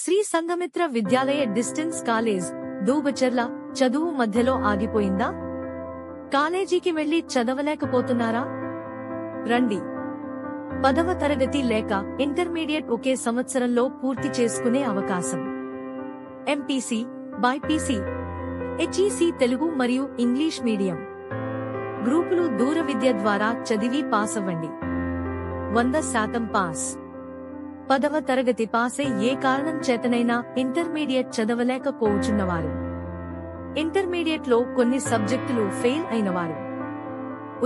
శ్రీ సంఘమిత్ర విద్యాలయ distance college దూబచెర్ల చదువు మధ్యలో ఆగిపోయిందా? కాలేజీకి వెళ్లి చదవలేకపోతున్నారా? రండి. 10వ తరగతి లేక ఇంటర్మీడియట్ ఒకే సంవత్సరంలో పూర్తి చేసుకునే అవకాశం. ఎంపీసీ, బైపీసీ, హెచ్ఈసీ తెలుగు మరియు ఇంగ్లీష్ మీడియం గ్రూపులు దూర విద్య ద్వారా చదివి పాస్ అవ్వండి. 100% పాస్. 10వ తరగతి పాసే ఏ కారణం చేతనైనా ఇంటర్మీడియట్ చదవలేకపోవచ్చున్నవారు, ఇంటర్మీడియట్ లో కొన్ని సబ్జెక్టులు ఫెయిల్ అయినవారు,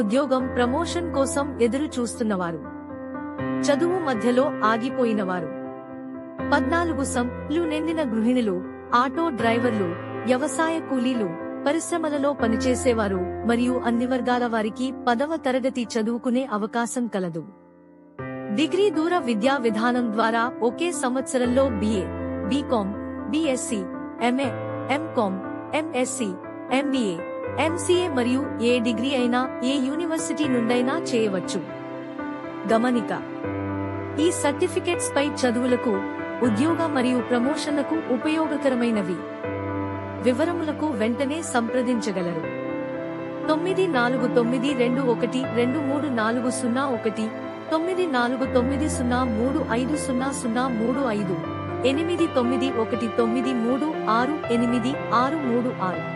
ఉద్యోగం ప్రమోషన్ కోసం ఎదురు చూస్తున్నవారు, చదువు మధ్యలో ఆగిపోయినవారు, 14 సంవత్సరాలు నిండిన గృహిణులు, ఆటో డ్రైవర్లు, వ్యవసాయ కూలీలు, పరిశ్రమలలో పనిచేసేవారు మరియు అన్ని వర్గాల వారికి 10వ తరగతి చదువుకునే అవకాశం కలదు. డిగ్రీ దూర విద్యా విధానం ద్వారా ఒకే సంవత్సరంలో BA, BCom, BSc, MA, MCom, MSc, MBA, MCA మరియు ఏ డిగ్రీ అయినా ఏ యూనివర్సిటీ నుండైనా చేయవచ్చు. గమనిక: ఈ సర్టిఫికెట్స్ పై చదువులకు, ఉద్యోగ మరియు ప్రమోషన్లకు ఉపయోగకరమైనవి. వివరములకు వెంటనే సంప్రదించగలరు. 9492123401, 9490350035, 8919368636.